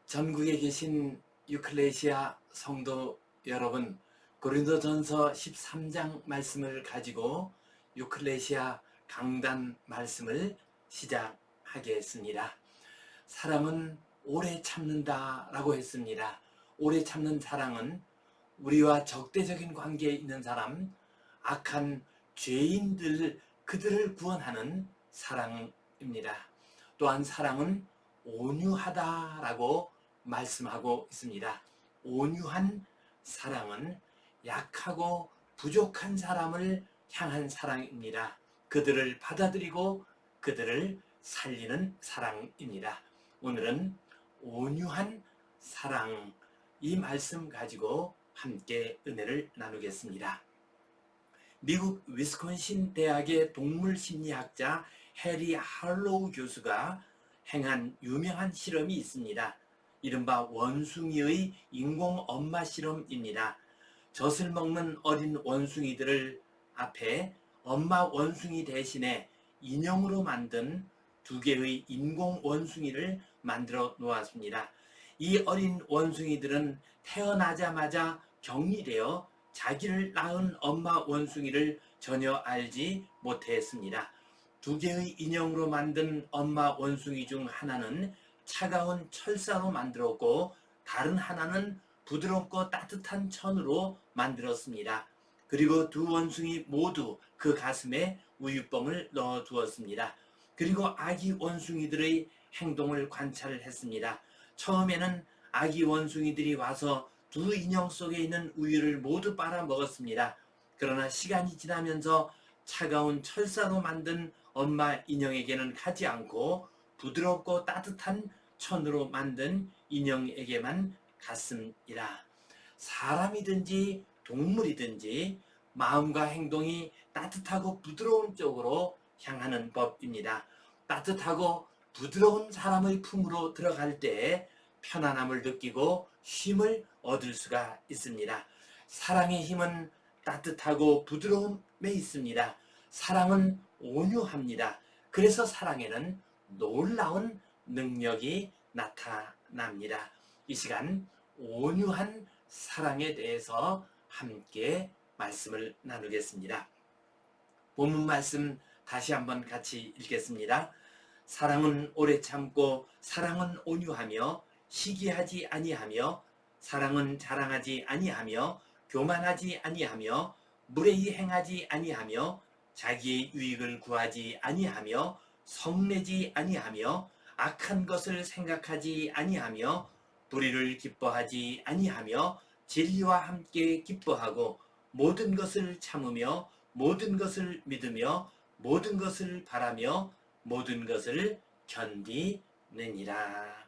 전국에 계신 유클레시아 성도 여러분, 고린도전서 13장 말씀을 가지고 유클레시아 강단 말씀을 시작하겠습니다. 사랑은 오래 참는다 라고 했습니다. 오래 참는 사랑은 우리와 적대적인 관계에 있는 사람, 악한 죄인들, 그들을 구원하는 사랑입니다. 또한 사랑은 온유하다라고 말씀하고 있습니다. 온유한 사랑은 약하고 부족한 사람을 향한 사랑입니다. 그들을 받아들이고 그들을 살리는 사랑입니다. 오늘은 온유한 사랑, 이 말씀 가지고 함께 은혜를 나누겠습니다. 미국 위스콘신 대학의 동물심리학자 해리 할로우 교수가 행한 유명한 실험이 있습니다. 이른바 원숭이의 인공 엄마 실험입니다. 젖을 먹는 어린 원숭이들을 앞에 엄마 원숭이 대신에 인형으로 만든 두 개의 인공 원숭이를 만들어 놓았습니다. 이 어린 원숭이들은 태어나자마자 격리되어 자기를 낳은 엄마 원숭이를 전혀 알지 못했습니다. 두 개의 인형으로 만든 엄마 원숭이 중 하나는 차가운 철사로 만들었고 다른 하나는 부드럽고 따뜻한 천으로 만들었습니다. 그리고 두 원숭이 모두 그 가슴에 우유병을 넣어 두었습니다. 그리고 아기 원숭이들의 행동을 관찰했습니다. 처음에는 아기 원숭이들이 와서 두 인형 속에 있는 우유를 모두 빨아먹었습니다. 그러나 시간이 지나면서 차가운 철사로 만든 엄마 인형에게는 가지 않고 부드럽고 따뜻한 천으로 만든 인형에게만 갔습니다. 사람이든지 동물이든지 마음과 행동이 따뜻하고 부드러운 쪽으로 향하는 법입니다. 따뜻하고 부드러운 사람의 품으로 들어갈 때 편안함을 느끼고 쉼을 얻을 수가 있습니다. 사랑의 힘은 따뜻하고 부드러움에 있습니다. 사랑은 온유합니다. 그래서 사랑에는 놀라운 능력이 나타납니다. 이 시간 온유한 사랑에 대해서 함께 말씀을 나누겠습니다. 본문 말씀 다시 한번 같이 읽겠습니다. 사랑은 오래 참고 사랑은 온유하며 시기하지 아니하며 사랑은 자랑하지 아니하며 교만하지 아니하며 무례히 행하지 아니하며 자기의 유익을 구하지 아니하며 성내지 아니하며 악한 것을 생각하지 아니하며 불의를 기뻐하지 아니하며 진리와 함께 기뻐하고 모든 것을 참으며 모든 것을 믿으며 모든 것을 바라며 모든 것을 견디느니라.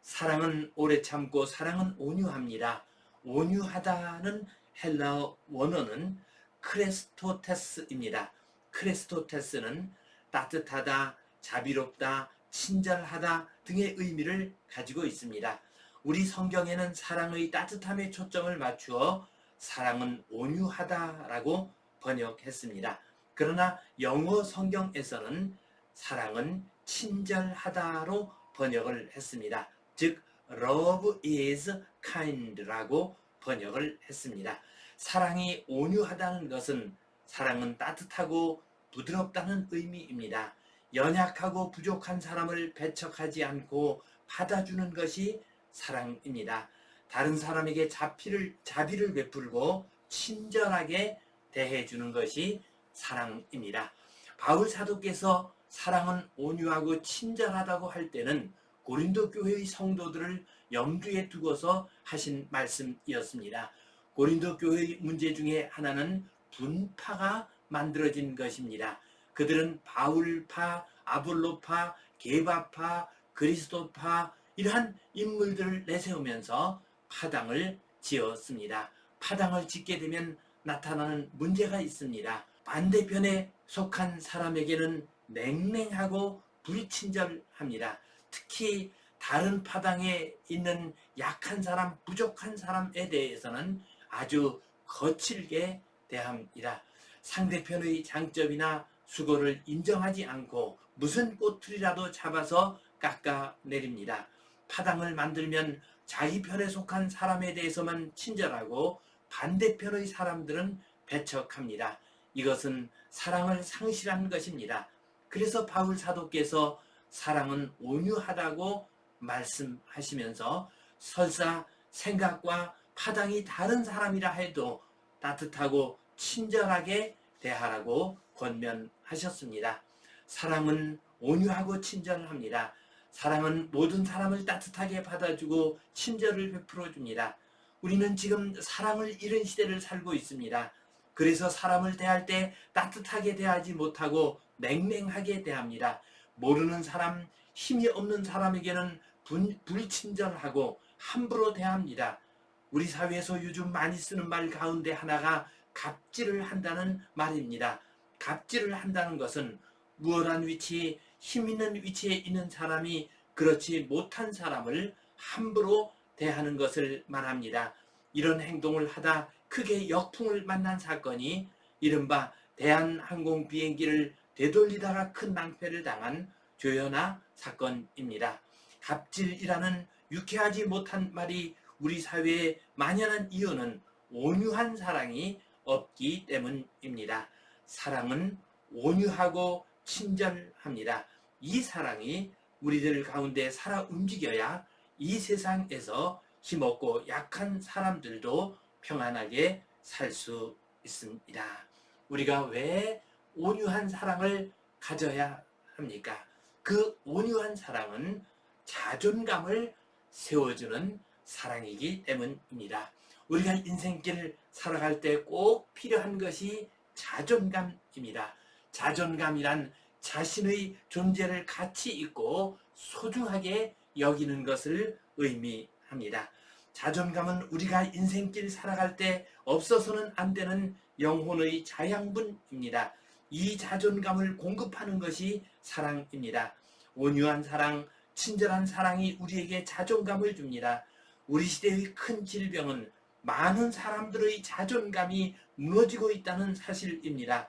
사랑은 오래 참고 사랑은 온유합니다. 온유하다는 헬라어 원어는 크레스토테스입니다. 크레스토테스는 따뜻하다, 자비롭다, 친절하다 등의 의미를 가지고 있습니다. 우리 성경에는 사랑의 따뜻함에 초점을 맞추어 사랑은 온유하다라고 번역했습니다. 그러나 영어 성경에서는 사랑은 친절하다로 번역을 했습니다. 즉 love is kind라고 번역을 했습니다. 사랑이 온유하다는 것은 사랑은 따뜻하고 부드럽다는 의미입니다. 연약하고 부족한 사람을 배척하지 않고 받아주는 것이 사랑입니다. 다른 사람에게 자비를 베풀고 친절하게 대해주는 것이 사랑입니다. 바울 사도께서 사랑은 온유하고 친절하다고 할 때는 고린도 교회의 성도들을 염두에 두고서 하신 말씀이었습니다. 고린도 교회의 문제 중에 하나는 분파가 만들어진 것입니다. 그들은 바울파, 아볼로파, 게바파, 그리스도파 이러한 인물들을 내세우면서 파당을 지었습니다. 파당을 짓게 되면 나타나는 문제가 있습니다. 반대편에 속한 사람에게는 냉랭하고 불친절합니다. 특히 다른 파당에 있는 약한 사람, 부족한 사람에 대해서는 아주 거칠게 대합니다. 상대편의 장점이나 수고를 인정하지 않고 무슨 꼬투리라도 잡아서 깎아내립니다. 파당을 만들면 자기 편에 속한 사람에 대해서만 친절하고 반대편의 사람들은 배척합니다. 이것은 사랑을 상실한 것입니다. 그래서 바울 사도께서 사랑은 온유하다고 말씀하시면서 설사 생각과 파당이 다른 사람이라 해도 따뜻하고 친절하게 대하라고 권면하셨습니다. 사랑은 온유하고 친절합니다. 사랑은 모든 사람을 따뜻하게 받아주고 친절을 베풀어 줍니다. 우리는 지금 사랑을 잃은 시대를 살고 있습니다. 그래서 사람을 대할 때 따뜻하게 대하지 못하고 맹맹하게 대합니다. 모르는 사람, 힘이 없는 사람에게는 불친절하고 함부로 대합니다. 우리 사회에서 요즘 많이 쓰는 말 가운데 하나가 갑질을 한다는 말입니다. 갑질을 한다는 것은 무엇한 위치, 힘 있는 위치에 있는 사람이 그렇지 못한 사람을 함부로 대하는 것을 말합니다. 이런 행동을 하다 크게 역풍을 만난 사건이 이른바 대한항공 비행기를 되돌리다가 큰 낭패를 당한 조현아 사건입니다. 갑질이라는 유쾌하지 못한 말이 우리 사회에 만연한 이유는 온유한 사랑이 없기 때문입니다. 사랑은 온유하고 친절합니다. 이 사랑이 우리들 가운데 살아 움직여야 이 세상에서 힘없고 약한 사람들도 평안하게 살 수 있습니다. 우리가 왜 온유한 사랑을 가져야 합니까? 그 온유한 사랑은 자존감을 세워주는 사랑이기 때문입니다. 우리가 인생길 살아갈 때 꼭 필요한 것이 자존감입니다. 자존감이란 자신의 존재를 가치 있고 소중하게 여기는 것을 의미합니다. 자존감은 우리가 인생길 살아갈 때 없어서는 안 되는 영혼의 자양분입니다. 이 자존감을 공급하는 것이 사랑입니다. 온유한 사랑, 친절한 사랑이 우리에게 자존감을 줍니다. 우리 시대의 큰 질병은 많은 사람들의 자존감이 무너지고 있다는 사실입니다.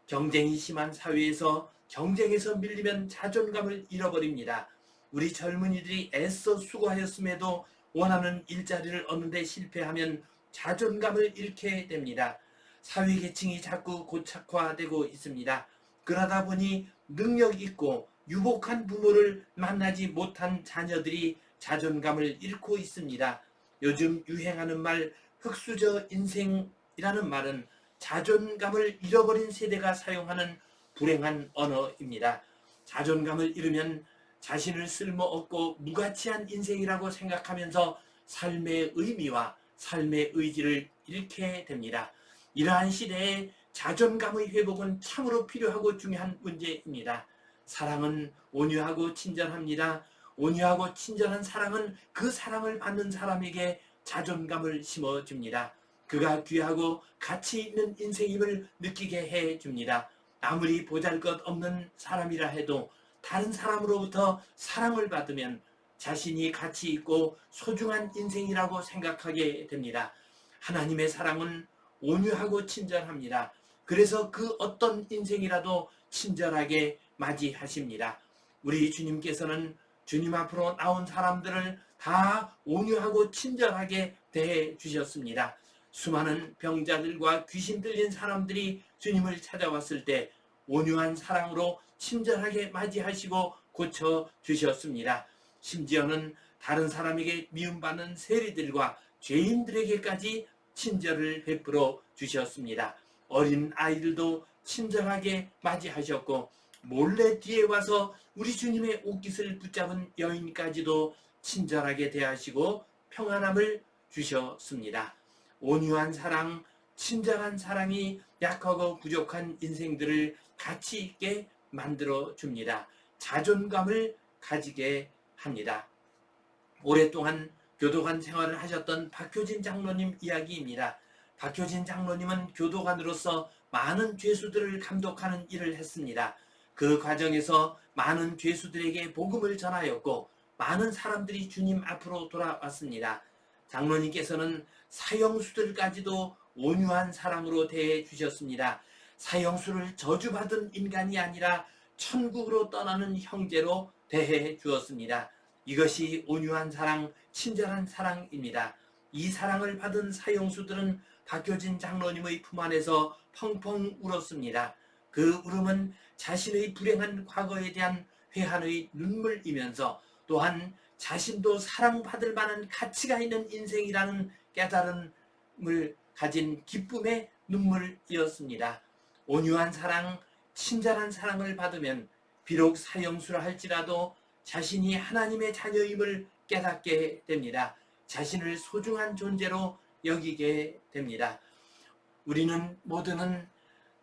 경쟁이 심한 사회에서 경쟁에서 밀리면 자존감을 잃어버립니다. 우리 젊은이들이 애써 수고하였음에도 원하는 일자리를 얻는 데 실패하면 자존감을 잃게 됩니다. 사회계층이 자꾸 고착화되고 있습니다. 그러다 보니 능력 있고 유복한 부모를 만나지 못한 자녀들이 자존감을 잃고 있습니다. 요즘 유행하는 말 흙수저 인생이라는 말은 자존감을 잃어버린 세대가 사용하는 불행한 언어입니다. 자존감을 잃으면 자신을 쓸모없고 무가치한 인생이라고 생각하면서 삶의 의미와 삶의 의지를 잃게 됩니다. 이러한 시대에 자존감의 회복은 참으로 필요하고 중요한 문제입니다. 사랑은 온유하고 친절합니다. 온유하고 친절한 사랑은 그 사랑을 받는 사람에게 자존감을 심어줍니다. 그가 귀하고 가치 있는 인생임을 느끼게 해줍니다. 아무리 보잘것없는 사람이라 해도 다른 사람으로부터 사랑을 받으면 자신이 가치 있고 소중한 인생이라고 생각하게 됩니다. 하나님의 사랑은 온유하고 친절합니다. 그래서 그 어떤 인생이라도 친절하게 맞이하십니다. 우리 주님께서는 주님 앞으로 나온 사람들을 다 온유하고 친절하게 대해 주셨습니다. 수많은 병자들과 귀신 들린 사람들이 주님을 찾아왔을 때 온유한 사랑으로 친절하게 맞이하시고 고쳐주셨습니다. 심지어는 다른 사람에게 미움받는 세리들과 죄인들에게까지 친절을 베풀어 주셨습니다. 어린 아이들도 친절하게 맞이하셨고 몰래 뒤에 와서 우리 주님의 옷깃을 붙잡은 여인까지도 친절하게 대하시고 평안함을 주셨습니다. 온유한 사랑, 친절한 사랑이 약하고 부족한 인생들을 가치 있게 만들어 줍니다. 자존감을 가지게 합니다. 오랫동안 교도관 생활을 하셨던 박효진 장로님 이야기입니다. 박효진 장로님은 교도관으로서 많은 죄수들을 감독하는 일을 했습니다. 그 과정에서 많은 죄수들에게 복음을 전하였고 많은 사람들이 주님 앞으로 돌아왔습니다. 장로님께서는 사형수들까지도 온유한 사랑으로 대해 주셨습니다. 사형수를 저주받은 인간이 아니라 천국으로 떠나는 형제로 대해 주었습니다. 이것이 온유한 사랑, 친절한 사랑입니다. 이 사랑을 받은 사형수들은 박효진 장로님의 품 안에서 펑펑 울었습니다. 그 울음은 자신의 불행한 과거에 대한 회한의 눈물이면서 또한 자신도 사랑받을 만한 가치가 있는 인생이라는 깨달음을 가진 기쁨의 눈물이었습니다. 온유한 사랑, 친절한 사랑을 받으면 비록 사형수라 할지라도 자신이 하나님의 자녀임을 깨닫게 됩니다. 자신을 소중한 존재로 여기게 됩니다. 우리는 모두는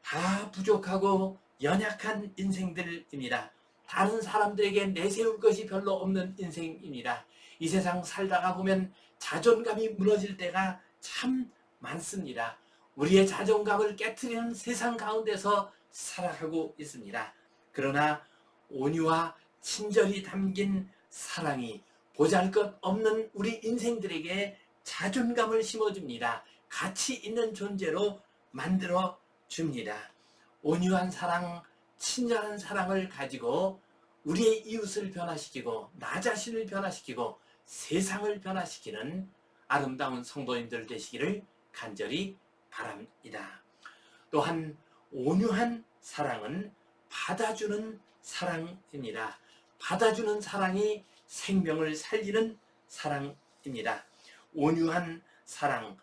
다 부족하고 연약한 인생들입니다. 다른 사람들에게 내세울 것이 별로 없는 인생입니다. 이 세상 살다가 보면 자존감이 무너질 때가 참 많습니다. 우리의 자존감을 깨트리는 세상 가운데서 살아가고 있습니다. 그러나 온유와 친절이 담긴 사랑이 보잘것없는 우리 인생들에게 자존감을 심어줍니다. 가치 있는 존재로 만들어줍니다. 온유한 사랑, 친절한 사랑을 가지고 우리의 이웃을 변화시키고 나 자신을 변화시키고 세상을 변화시키는 아름다운 성도님들 되시기를 간절히 바랍니다. 또한 온유한 사랑은 받아주는 사랑입니다. 받아주는 사랑이 생명을 살리는 사랑입니다. 온유한 사랑,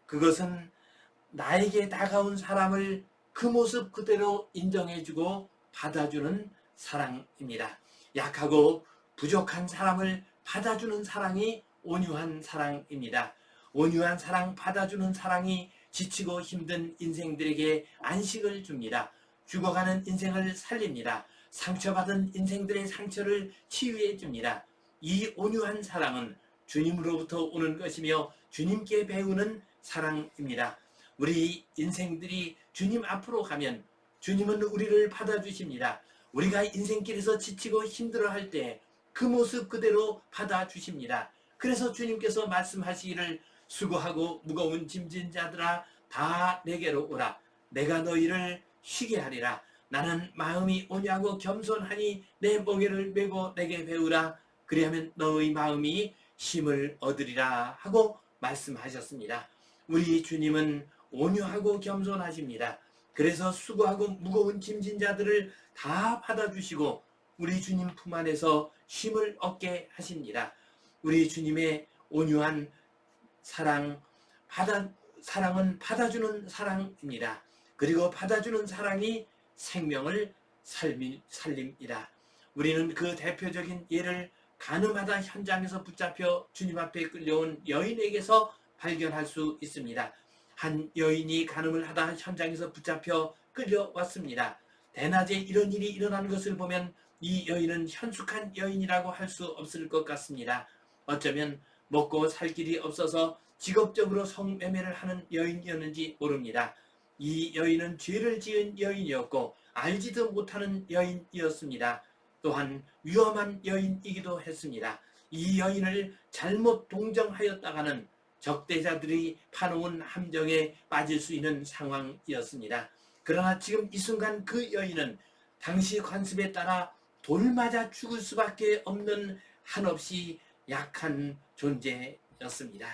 그것은 나에게 다가온 사람을 그 모습 그대로 인정해주고 받아주는 사랑입니다. 약하고 부족한 사람을 받아주는 사랑이 온유한 사랑입니다. 온유한 사랑, 받아주는 사랑이 지치고 힘든 인생들에게 안식을 줍니다. 죽어가는 인생을 살립니다. 상처받은 인생들의 상처를 치유해 줍니다. 이 온유한 사랑은 주님으로부터 오는 것이며 주님께 배우는 사랑입니다. 우리 인생들이 주님 앞으로 가면 주님은 우리를 받아주십니다. 우리가 인생길에서 지치고 힘들어할 때 그 모습 그대로 받아주십니다. 그래서 주님께서 말씀하시기를 수고하고 무거운 짐진 자들아 다 내게로 오라. 내가 너희를 쉬게 하리라. 나는 마음이 온유하고 겸손하니 내 멍에를 메고 내게 배우라. 그리하면 너의 마음이 힘을 얻으리라 하고 말씀하셨습니다. 우리 주님은 온유하고 겸손하십니다. 그래서 수고하고 무거운 짐진 자들을 다 받아주시고 우리 주님 품 안에서 쉼을 얻게 하십니다. 우리 주님의 온유한 사랑은 받아주는 사랑입니다. 그리고 받아주는 사랑이 생명을 살립니다. 우리는 그 대표적인 예를 가늠하다 현장에서 붙잡혀 주님 앞에 끌려온 여인에게서 발견할 수 있습니다. 한 여인이 간음을 하다 현장에서 붙잡혀 끌려왔습니다. 대낮에 이런 일이 일어난 것을 보면 이 여인은 현숙한 여인이라고 할 수 없을 것 같습니다. 어쩌면 먹고 살 길이 없어서 직업적으로 성매매를 하는 여인이었는지 모릅니다. 이 여인은 죄를 지은 여인이었고 알지도 못하는 여인이었습니다. 또한 위험한 여인이기도 했습니다. 이 여인을 잘못 동정하였다가는 적대자들이 파놓은 함정에 빠질 수 있는 상황이었습니다. 그러나 지금 이 순간 그 여인은 당시 관습에 따라 돌 맞아 죽을 수밖에 없는 한없이 약한 존재였습니다.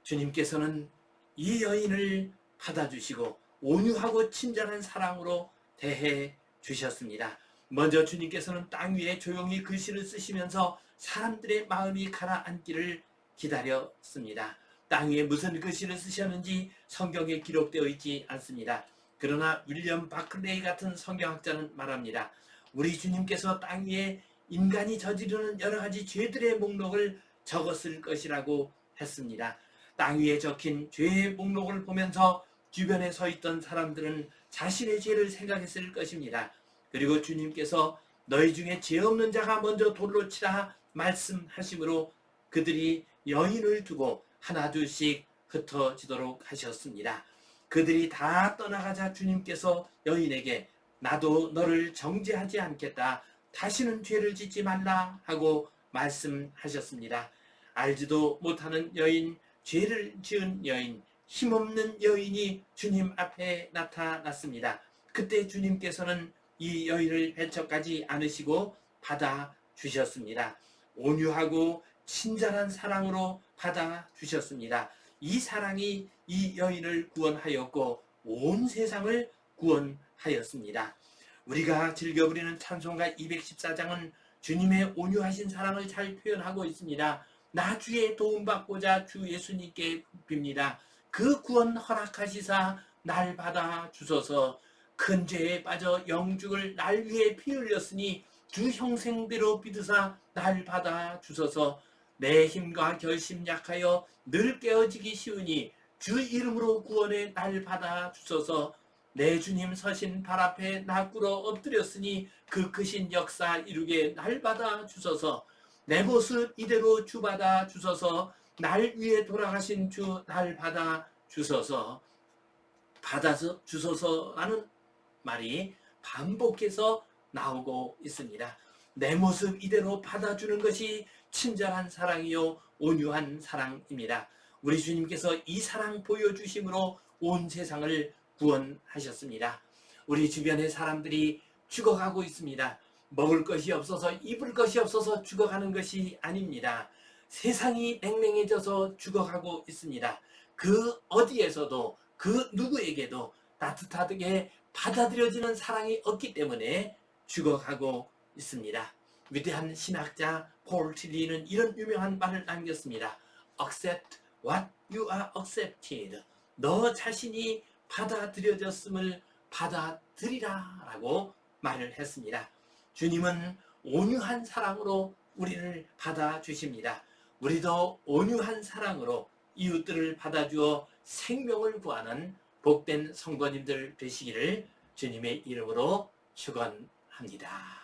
주님께서는 이 여인을 받아주시고 온유하고 친절한 사랑으로 대해 주셨습니다. 먼저 주님께서는 땅 위에 조용히 글씨를 쓰시면서 사람들의 마음이 가라앉기를 기다렸습니다. 땅 위에 무슨 글씨를 쓰셨는지 성경에 기록되어 있지 않습니다. 그러나 윌리엄 바클레이 같은 성경학자는 말합니다. 우리 주님께서 땅 위에 인간이 저지르는 여러 가지 죄들의 목록을 적었을 것이라고 했습니다. 땅 위에 적힌 죄의 목록을 보면서 주변에 서 있던 사람들은 자신의 죄를 생각했을 것입니다. 그리고 주님께서 너희 중에 죄 없는 자가 먼저 돌로 치라 말씀하심으로 그들이 여인을 두고 하나 둘씩 흩어지도록 하셨습니다. 그들이 다 떠나가자 주님께서 여인에게 나도 너를 정죄하지 않겠다. 다시는 죄를 짓지 말라 하고 말씀하셨습니다. 알지도 못하는 여인, 죄를 지은 여인, 힘없는 여인이 주님 앞에 나타났습니다. 그때 주님께서는 이 여인을 배척하지 않으시고 받아주셨습니다. 온유하고 친절한 사랑으로 받아주셨습니다. 이 사랑이 이 여인을 구원하였고 온 세상을 구원하였습니다. 우리가 즐겨 부리는 찬송가 214장은 주님의 온유하신 사랑을 잘 표현하고 있습니다. 나 주의 도움받고자 주 예수님께 빕니다. 그 구원 허락하시사 날 받아 주소서. 큰 죄에 빠져 영죽을 날 위해 피 흘렸으니 주 형생대로 믿으사 날 받아 주소서. 내 힘과 결심 약하여 늘 깨어지기 쉬우니 주 이름으로 구원의 날 받아 주소서. 내 주님 서신 발 앞에 나 꿇어 엎드렸으니 그 크신 역사 이루게 날 받아 주소서. 내 모습 이대로 주 받아 주소서. 날 위해 돌아가신 주 날 받아 주소서. 받아서 주소서라는 말이 반복해서 나오고 있습니다. 내 모습 이대로 받아주는 것이 친절한 사랑이요 온유한 사랑입니다. 우리 주님께서 이 사랑 보여주심으로 온 세상을 구원하셨습니다. 우리 주변의 사람들이 죽어가고 있습니다. 먹을 것이 없어서 입을 것이 없어서 죽어가는 것이 아닙니다. 세상이 냉랭해져서 죽어가고 있습니다. 그 어디에서도 그 누구에게도 따뜻하게 받아들여지는 사랑이 없기 때문에 죽어가고 있습니다. 위대한 신학자 폴 틸리는 이런 유명한 말을 남겼습니다. Accept what you are accepted. 너 자신이 받아들여졌음을 받아들이라 라고 말을 했습니다. 주님은 온유한 사랑으로 우리를 받아주십니다. 우리도 온유한 사랑으로 이웃들을 받아주어 생명을 구하는 복된 성도님들 되시기를 주님의 이름으로 축원합니다.